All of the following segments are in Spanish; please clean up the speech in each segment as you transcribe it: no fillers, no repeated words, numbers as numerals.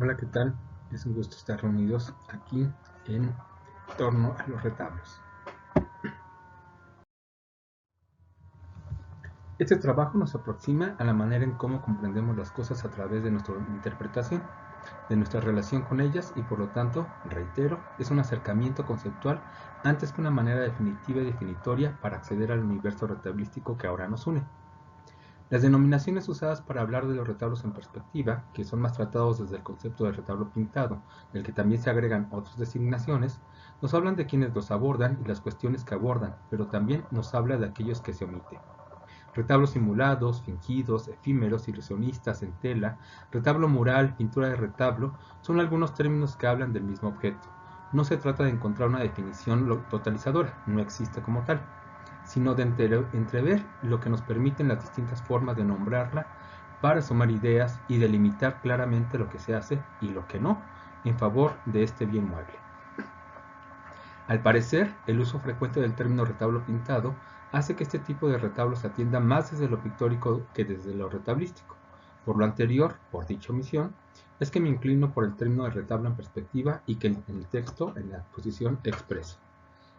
Hola, ¿qué tal? Es un gusto estar reunidos aquí en torno a los retablos. Este trabajo nos aproxima a la manera en cómo comprendemos las cosas a través de nuestra interpretación, de nuestra relación con ellas y por lo tanto, reitero, es un acercamiento conceptual antes que una manera definitiva y definitoria para acceder al universo retablístico que ahora nos une. Las denominaciones usadas para hablar de los retablos en perspectiva, que son más tratados desde el concepto de retablo pintado, del que también se agregan otras designaciones, nos hablan de quienes los abordan y las cuestiones que abordan, pero también nos habla de aquellos que se omiten. Retablos simulados, fingidos, efímeros, ilusionistas en tela, retablo mural, pintura de retablo, son algunos términos que hablan del mismo objeto. No se trata de encontrar una definición totalizadora, no existe como tal, sino de entrever lo que nos permiten las distintas formas de nombrarla para sumar ideas y delimitar claramente lo que se hace y lo que no en favor de este bien mueble. Al parecer, el uso frecuente del término retablo pintado hace que este tipo de retablo se atienda más desde lo pictórico que desde lo retablístico. Por lo anterior, por dicha omisión, es que me inclino por el término de retablo en perspectiva y que en el texto, en la exposición, expreso.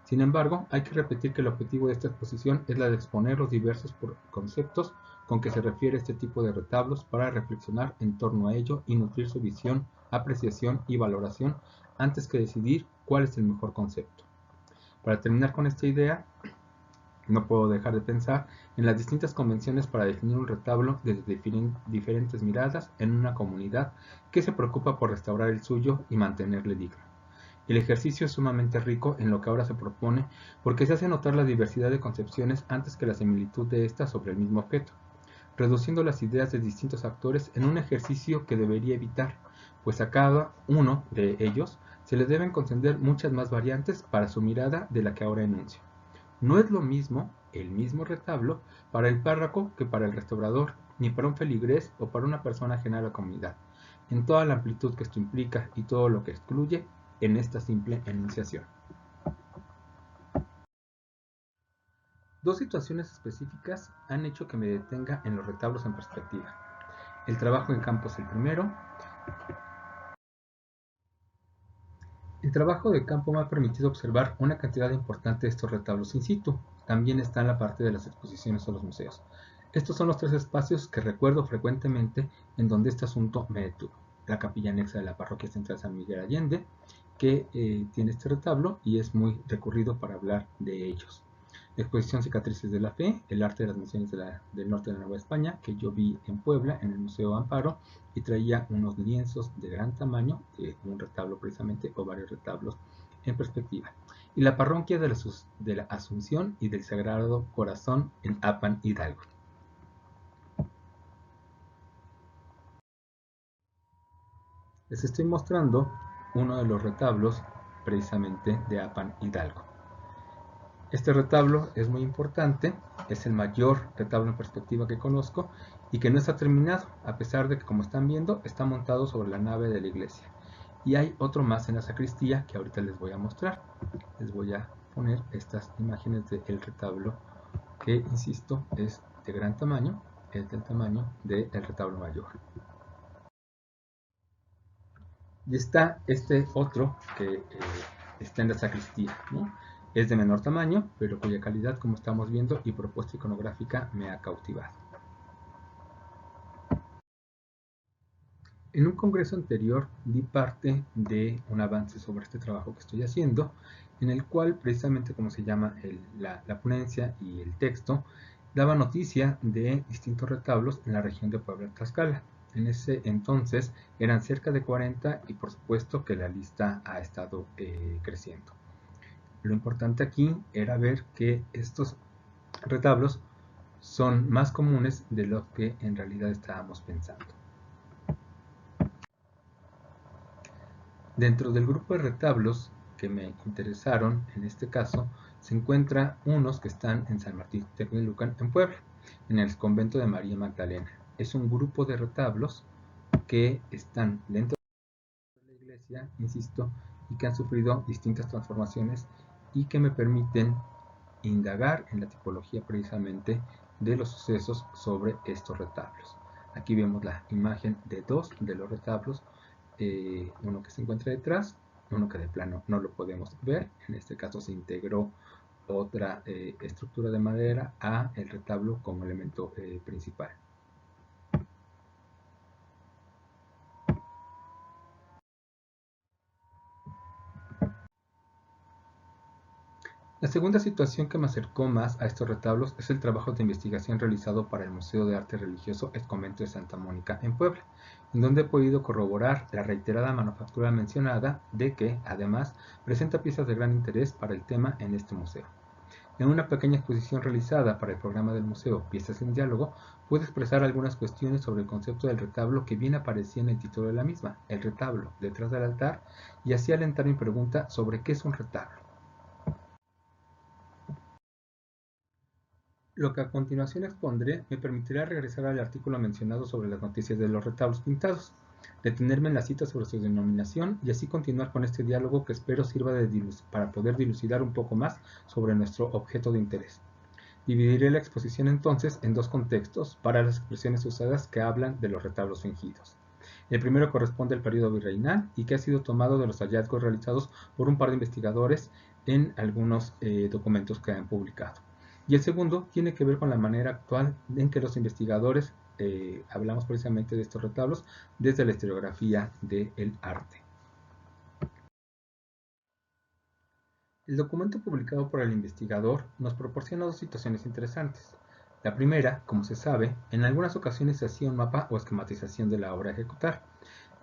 Sin embargo, hay que repetir que el objetivo de esta exposición es la de exponer los diversos conceptos con que se refiere este tipo de retablos para reflexionar en torno a ello y nutrir su visión, apreciación y valoración antes que decidir cuál es el mejor concepto. Para terminar con esta idea, no puedo dejar de pensar en las distintas convenciones para definir un retablo desde diferentes miradas en una comunidad que se preocupa por restaurar el suyo y mantenerle digno. El ejercicio es sumamente rico en lo que ahora se propone porque se hace notar la diversidad de concepciones antes que la similitud de estas sobre el mismo objeto, reduciendo las ideas de distintos actores en un ejercicio que debería evitar, pues a cada uno de ellos se le deben conceder muchas más variantes para su mirada de la que ahora enuncio. No es lo mismo el mismo retablo para el párroco que para el restaurador, ni para un feligrés o para una persona ajena a la comunidad, en toda la amplitud que esto implica y todo lo que excluye en esta simple enunciación. Dos situaciones específicas han hecho que me detenga en los retablos en perspectiva. El trabajo en campo es el primero. El trabajo de campo me ha permitido observar una cantidad importante de estos retablos in situ. También está en la parte de las exposiciones o los museos. Estos son los tres espacios que recuerdo frecuentemente en donde este asunto me detuvo. La capilla anexa de la parroquia central San Miguel Allende, que tiene este retablo y es muy recurrido para hablar de ellos. La exposición Cicatrices de la Fe, el arte de las misiones del norte de la Nueva España, que yo vi en Puebla, en el Museo Amparo, y traía unos lienzos de gran tamaño, un retablo precisamente, o varios retablos en perspectiva. Y la parroquia de la Asunción y del Sagrado Corazón en Apan, Hidalgo. Les estoy mostrando uno de los retablos precisamente de Apan, Hidalgo. Este retablo es muy importante, es el mayor retablo en perspectiva que conozco y que no está terminado, a pesar de que, como están viendo, está montado sobre la nave de la iglesia. Y hay otro más en la sacristía que ahorita les voy a mostrar. Les voy a poner estas imágenes del retablo que, insisto, es de gran tamaño, es del tamaño del retablo mayor. Y está este otro que está en la sacristía, ¿no? Es de menor tamaño, pero cuya calidad, como estamos viendo, y propuesta iconográfica me ha cautivado. En un congreso anterior di parte de un avance sobre este trabajo que estoy haciendo, en el cual, precisamente como se llama la ponencia y el texto, daba noticia de distintos retablos en la región de Puebla-Tlaxcala. En ese entonces eran cerca de 40 y por supuesto que la lista ha estado creciendo. Lo importante aquí era ver que estos retablos son más comunes de lo que en realidad estábamos pensando. Dentro del grupo de retablos que me interesaron, en este caso, se encuentran unos que están en San Martín Texmelucan, en Puebla, en el convento de María Magdalena. Es un grupo de retablos que están dentro de la iglesia, insisto, y que han sufrido distintas transformaciones y que me permiten indagar en la tipología precisamente de los sucesos sobre estos retablos. Aquí vemos la imagen de dos de los retablos uno que se encuentra detrás, uno que de plano no lo podemos ver. En este caso se integró otra estructura de madera a el retablo como elemento principal. La segunda situación que me acercó más a estos retablos es el trabajo de investigación realizado para el Museo de Arte Religioso El Convento de Santa Mónica en Puebla, en donde he podido corroborar la reiterada manufactura mencionada de que, además, presenta piezas de gran interés para el tema en este museo. En una pequeña exposición realizada para el programa del museo Piezas en Diálogo, pude expresar algunas cuestiones sobre el concepto del retablo que bien aparecía en el título de la misma, el retablo, detrás del altar, y así alentar mi pregunta sobre qué es un retablo. Lo que a continuación expondré me permitirá regresar al artículo mencionado sobre las noticias de los retablos pintados, detenerme en la cita sobre su denominación y así continuar con este diálogo que espero sirva para poder dilucidar un poco más sobre nuestro objeto de interés. Dividiré la exposición entonces en dos contextos para las expresiones usadas que hablan de los retablos fingidos. El primero corresponde al periodo virreinal y que ha sido tomado de los hallazgos realizados por un par de investigadores en algunos documentos que han publicado. Y el segundo tiene que ver con la manera actual en que los investigadores hablamos precisamente de estos retablos desde la historiografía del arte. El documento publicado por el investigador nos proporciona dos situaciones interesantes. La primera, como se sabe, en algunas ocasiones se hacía un mapa o esquematización de la obra a ejecutar.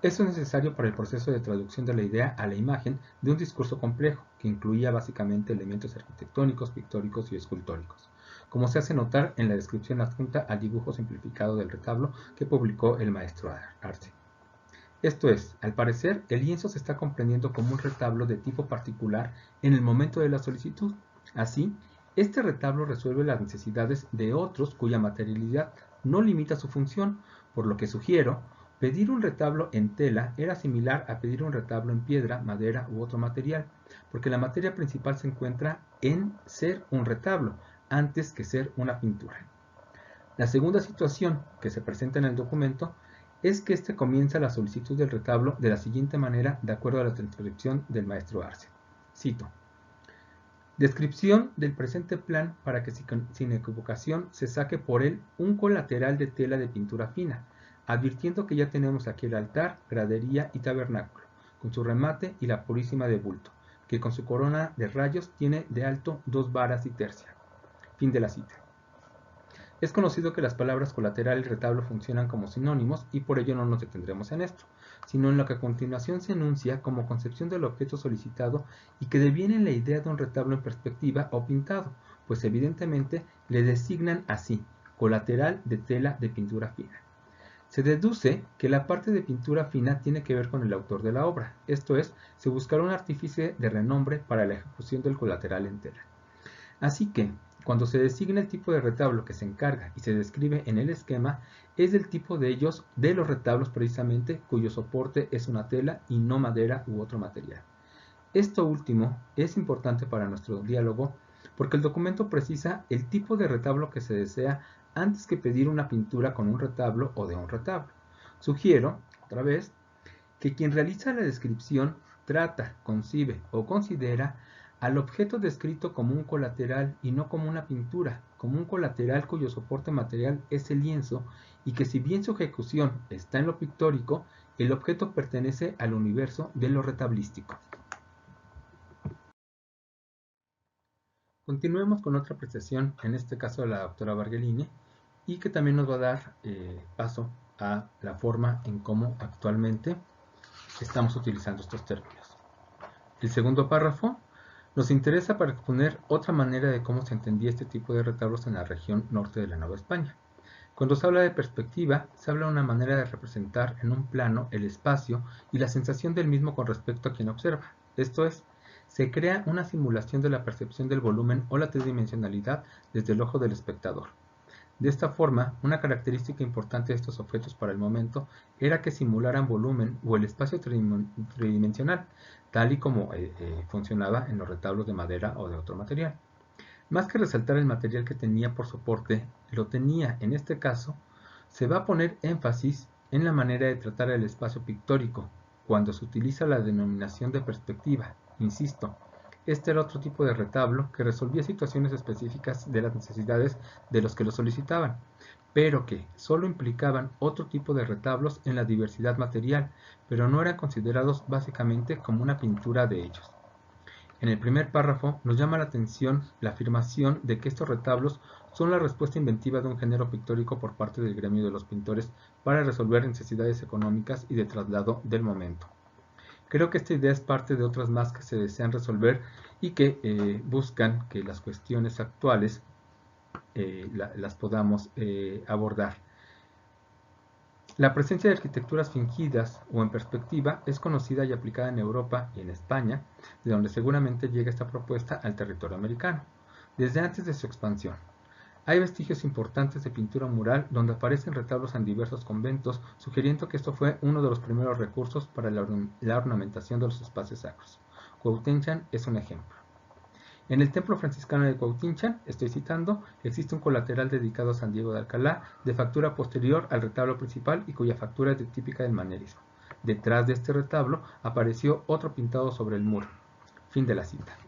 Esto es necesario para el proceso de traducción de la idea a la imagen de un discurso complejo, que incluía básicamente elementos arquitectónicos, pictóricos y escultóricos, como se hace notar en la descripción adjunta al dibujo simplificado del retablo que publicó el maestro Arce. Esto es, al parecer, el lienzo se está comprendiendo como un retablo de tipo particular en el momento de la solicitud. Así, este retablo resuelve las necesidades de otros cuya materialidad no limita su función, por lo que sugiero, pedir un retablo en tela era similar a pedir un retablo en piedra, madera u otro material, porque la materia principal se encuentra en ser un retablo, antes que ser una pintura. La segunda situación que se presenta en el documento es que este comienza la solicitud del retablo de la siguiente manera de acuerdo a la transcripción del maestro Arce. Cito: descripción del presente plan para que sin equivocación se saque por él un colateral de tela de pintura fina, advirtiendo que ya tenemos aquí el altar, gradería y tabernáculo, con su remate y la purísima de bulto, que con su corona de rayos tiene de alto 2 varas y tercia. Fin de la cita. Es conocido que las palabras colateral y retablo funcionan como sinónimos y por ello no nos detendremos en esto, sino en lo que a continuación se enuncia como concepción del objeto solicitado y que deviene la idea de un retablo en perspectiva o pintado, pues evidentemente le designan así, colateral de tela de pintura fina. Se deduce que la parte de pintura fina tiene que ver con el autor de la obra, esto es, se buscará un artífice de renombre para la ejecución del colateral en tela. Así que, cuando se designa el tipo de retablo que se encarga y se describe en el esquema, es del tipo de los retablos precisamente, cuyo soporte es una tela y no madera u otro material. Esto último es importante para nuestro diálogo porque el documento precisa el tipo de retablo que se desea antes que pedir una pintura con un retablo o de un retablo. Sugiero, otra vez, que quien realiza la descripción trata, concibe o considera al objeto descrito como un colateral y no como una pintura, como un colateral cuyo soporte material es el lienzo y que si bien su ejecución está en lo pictórico, el objeto pertenece al universo de lo retablístico. Continuemos con otra apreciación, en este caso de la doctora Bargellini, y que también nos va a dar paso a la forma en cómo actualmente estamos utilizando estos términos. El segundo párrafo nos interesa para exponer otra manera de cómo se entendía este tipo de retablos en la región norte de la Nueva España. Cuando se habla de perspectiva, se habla de una manera de representar en un plano el espacio y la sensación del mismo con respecto a quien observa. Esto es, se crea una simulación de la percepción del volumen o la tridimensionalidad desde el ojo del espectador. De esta forma, una característica importante de estos objetos para el momento era que simularan volumen o el espacio tridimensional, tal y como funcionaba en los retablos de madera o de otro material. Más que resaltar el material que tenía por soporte, lo tenía, en este caso, se va a poner énfasis en la manera de tratar el espacio pictórico, cuando se utiliza la denominación de perspectiva. Insisto, este era otro tipo de retablo que resolvía situaciones específicas de las necesidades de los que lo solicitaban, pero que solo implicaban otro tipo de retablos en la diversidad material, pero no eran considerados básicamente como una pintura de ellos. En el primer párrafo nos llama la atención la afirmación de que estos retablos son la respuesta inventiva de un género pictórico por parte del gremio de los pintores para resolver necesidades económicas y de traslado del momento. Creo que esta idea es parte de otras más que se desean resolver y que buscan que las cuestiones actuales las podamos abordar. La presencia de arquitecturas fingidas o en perspectiva es conocida y aplicada en Europa y en España, de donde seguramente llega esta propuesta al territorio americano, desde antes de su expansión. Hay vestigios importantes de pintura mural donde aparecen retablos en diversos conventos, sugiriendo que esto fue uno de los primeros recursos para la ornamentación de los espacios sacros. Cuautinchan es un ejemplo. En el templo franciscano de Cuautinchan, estoy citando, existe un colateral dedicado a San Diego de Alcalá, de factura posterior al retablo principal y cuya factura es típica del manierismo. Detrás de este retablo apareció otro pintado sobre el muro. Fin de la cita.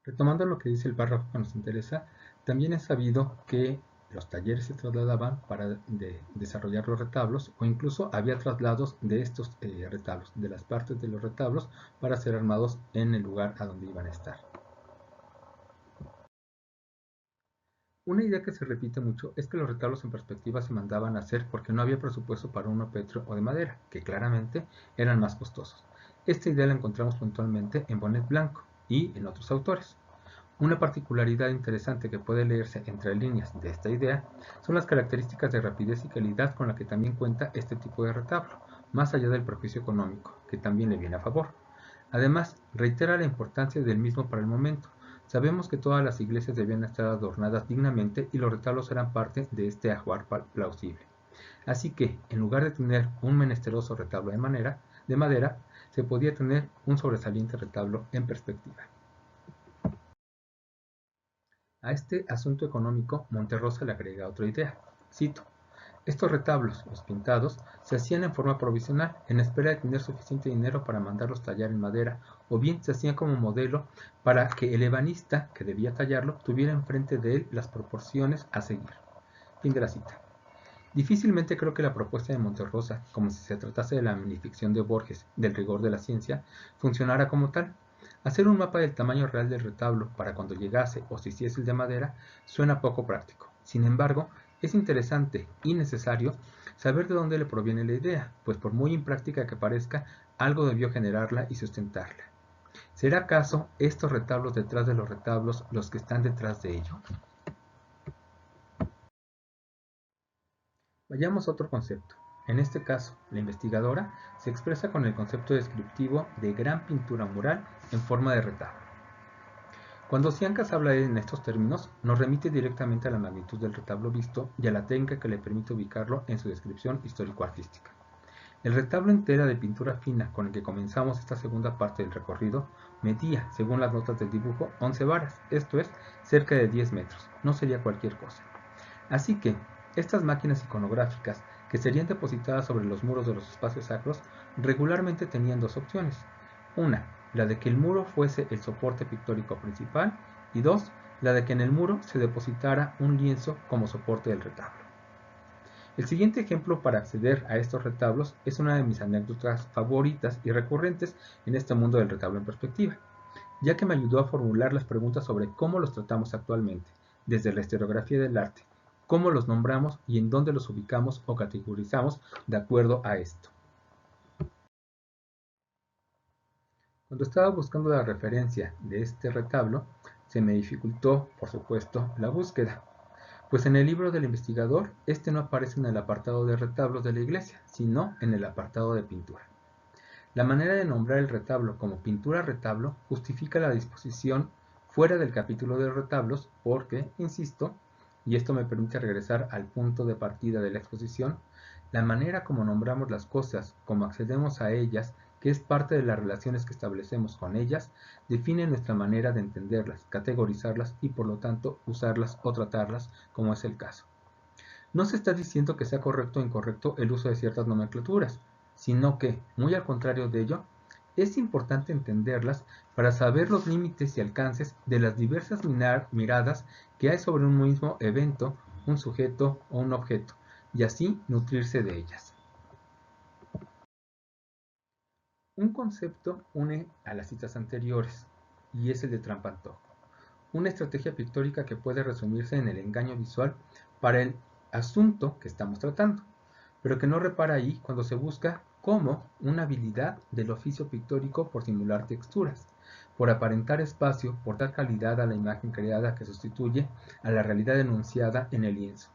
Retomando lo que dice el párrafo que nos interesa, también es sabido que los talleres se trasladaban para desarrollar los retablos, o incluso había traslados de estos retablos, de las partes de los retablos, para ser armados en el lugar a donde iban a estar. Una idea que se repite mucho es que los retablos en perspectiva se mandaban a hacer porque no había presupuesto para uno petro o de madera, que claramente eran más costosos. Esta idea la encontramos puntualmente en Bonnet Blanco y en otros autores. Una particularidad interesante que puede leerse entre líneas de esta idea son las características de rapidez y calidad con la que también cuenta este tipo de retablo, más allá del prejuicio económico, que también le viene a favor. Además, reitera la importancia del mismo para el momento. Sabemos que todas las iglesias debían estar adornadas dignamente y los retablos eran parte de este ajuar plausible. Así que, en lugar de tener un menesteroso retablo de madera, se podía tener un sobresaliente retablo en perspectiva. A este asunto económico, Monterrosa le agrega otra idea. Cito: estos retablos, los pintados, se hacían en forma provisional, en espera de tener suficiente dinero para mandarlos tallar en madera, o bien se hacían como modelo para que el ebanista, que debía tallarlo, tuviera enfrente de él las proporciones a seguir. Fin de la cita. Difícilmente creo que la propuesta de Monterrosa, como si se tratase de la minificción de Borges del rigor de la ciencia, funcionara como tal. Hacer un mapa del tamaño real del retablo para cuando llegase o se hiciese el de madera suena poco práctico. Sin embargo, es interesante y necesario saber de dónde le proviene la idea, pues por muy impráctica que parezca, algo debió generarla y sustentarla. ¿Será acaso estos retablos detrás de los retablos los que están detrás de ello? Vayamos a otro concepto. En este caso, la investigadora se expresa con el concepto descriptivo de gran pintura mural en forma de retablo. Cuando Siancas habla en estos términos, nos remite directamente a la magnitud del retablo visto y a la técnica que le permite ubicarlo en su descripción histórico-artística. El retablo entero de pintura fina con el que comenzamos esta segunda parte del recorrido medía, según las notas del dibujo, 11 varas, esto es, cerca de 10 metros. No sería cualquier cosa. Así que, estas máquinas iconográficas, que serían depositadas sobre los muros de los espacios sacros, regularmente tenían dos opciones. Una, la de que el muro fuese el soporte pictórico principal, y dos, la de que en el muro se depositara un lienzo como soporte del retablo. El siguiente ejemplo para acceder a estos retablos es una de mis anécdotas favoritas y recurrentes en este mundo del retablo en perspectiva, ya que me ayudó a formular las preguntas sobre cómo los tratamos actualmente, desde la historiografía del arte, cómo los nombramos y en dónde los ubicamos o categorizamos de acuerdo a esto. Cuando estaba buscando la referencia de este retablo, se me dificultó, por supuesto, la búsqueda, pues en el libro del investigador, este no aparece en el apartado de retablos de la iglesia, sino en el apartado de pintura. La manera de nombrar el retablo como pintura-retablo justifica la disposición fuera del capítulo de retablos porque, insisto, y esto me permite regresar al punto de partida de la exposición, la manera como nombramos las cosas, como accedemos a ellas, que es parte de las relaciones que establecemos con ellas, define nuestra manera de entenderlas, categorizarlas y por lo tanto usarlas o tratarlas, como es el caso. No se está diciendo que sea correcto o incorrecto el uso de ciertas nomenclaturas, sino que, muy al contrario de ello, es importante entenderlas para saber los límites y alcances de las diversas miradas que hay sobre un mismo evento, un sujeto o un objeto, y así nutrirse de ellas. Un concepto une a las citas anteriores, y es el de trampantojo, una estrategia pictórica que puede resumirse en el engaño visual para el asunto que estamos tratando, pero que no repara ahí cuando se busca como una habilidad del oficio pictórico por simular texturas, por aparentar espacio, por dar calidad a la imagen creada que sustituye a la realidad enunciada en el lienzo.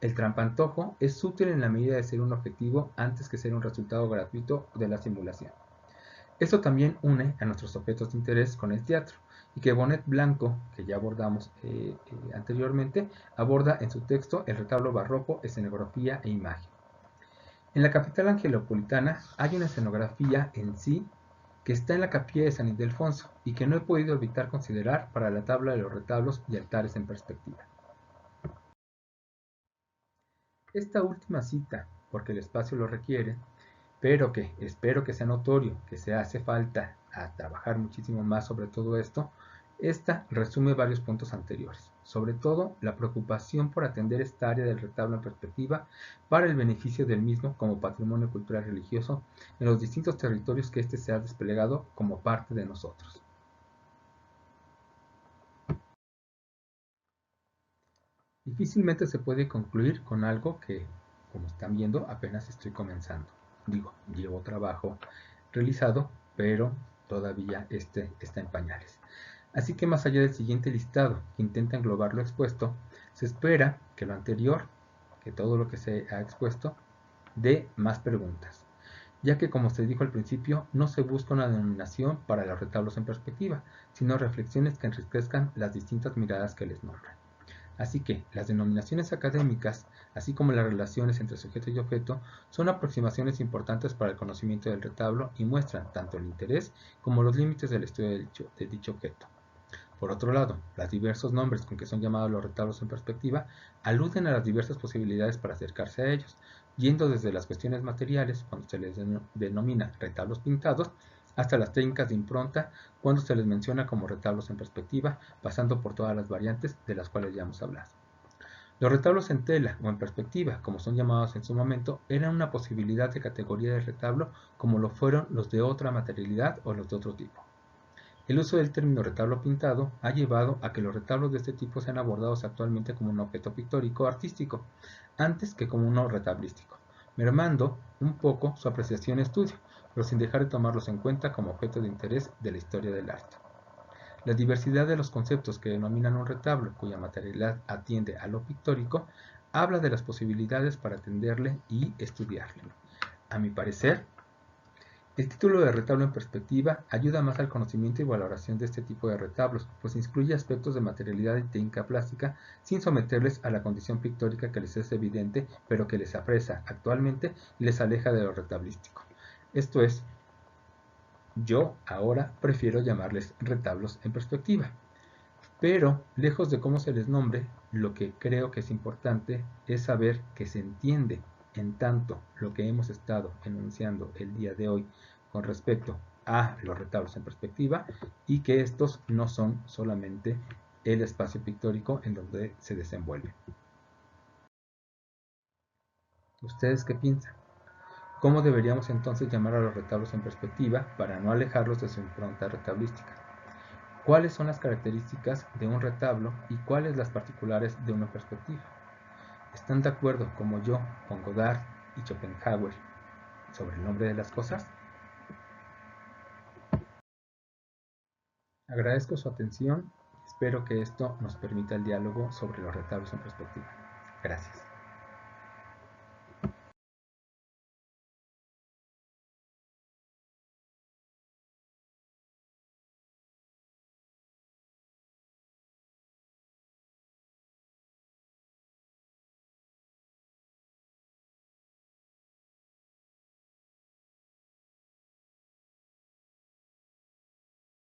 El trampantojo es útil en la medida de ser un objetivo antes que ser un resultado gratuito de la simulación. Esto también une a nuestros objetos de interés con el teatro, y que Bonet Blanco, que ya abordamos anteriormente, aborda en su texto El retablo barroco, escenografía e imagen. En la capital angelopolitana hay una escenografía en sí que está en la capilla de San Ildefonso y que no he podido evitar considerar para la tabla de los retablos y altares en perspectiva. Esta última cita, porque el espacio lo requiere, pero que espero que sea notorio, que se hace falta a trabajar muchísimo más sobre todo esto, esta resume varios puntos anteriores, sobre todo la preocupación por atender esta área del retablo en perspectiva para el beneficio del mismo como patrimonio cultural religioso en los distintos territorios que éste se ha desplegado como parte de nosotros. Difícilmente se puede concluir con algo que, como están viendo, apenas estoy comenzando. Digo, llevo trabajo realizado, pero todavía está en pañales. Así que más allá del siguiente listado, que intenta englobar lo expuesto, se espera que lo anterior, que todo lo que se ha expuesto, dé más preguntas, ya que como se dijo al principio, no se busca una denominación para los retablos en perspectiva, sino reflexiones que enriquezcan las distintas miradas que les nombran. Así que las denominaciones académicas, así como las relaciones entre sujeto y objeto, son aproximaciones importantes para el conocimiento del retablo y muestran tanto el interés como los límites del estudio de dicho objeto. Por otro lado, los diversos nombres con que son llamados los retablos en perspectiva aluden a las diversas posibilidades para acercarse a ellos, yendo desde las cuestiones materiales, cuando se les denomina retablos pintados, hasta las técnicas de impronta, cuando se les menciona como retablos en perspectiva, pasando por todas las variantes de las cuales ya hemos hablado. Los retablos en tela o en perspectiva, como son llamados en su momento, eran una posibilidad de categoría de retablo como lo fueron los de otra materialidad o los de otro tipo. El uso del término retablo pintado ha llevado a que los retablos de este tipo sean abordados actualmente como un objeto pictórico artístico, antes que como uno retablístico, mermando un poco su apreciación y estudio, pero sin dejar de tomarlos en cuenta como objeto de interés de la historia del arte. La diversidad de los conceptos que denominan un retablo, cuya materialidad atiende a lo pictórico, habla de las posibilidades para atenderle y estudiarle. A mi parecer, el título de retablo en perspectiva ayuda más al conocimiento y valoración de este tipo de retablos, pues incluye aspectos de materialidad y técnica plástica sin someterles a la condición pictórica que les es evidente, pero que les apresa actualmente y les aleja de lo retablístico. Esto es, yo ahora prefiero llamarles retablos en perspectiva. Pero, lejos de cómo se les nombre, lo que creo que es importante es saber que se entiende en tanto lo que hemos estado enunciando el día de hoy con respecto a los retablos en perspectiva y que estos no son solamente el espacio pictórico en donde se desenvuelven. ¿Ustedes qué piensan? ¿Cómo deberíamos entonces llamar a los retablos en perspectiva para no alejarlos de su impronta retablística? ¿Cuáles son las características de un retablo y cuáles las particulares de una perspectiva? ¿Están de acuerdo, como yo, con Godard y Schopenhauer sobre el nombre de las cosas? Agradezco su atención y espero que esto nos permita el diálogo sobre los retablos en perspectiva. Gracias.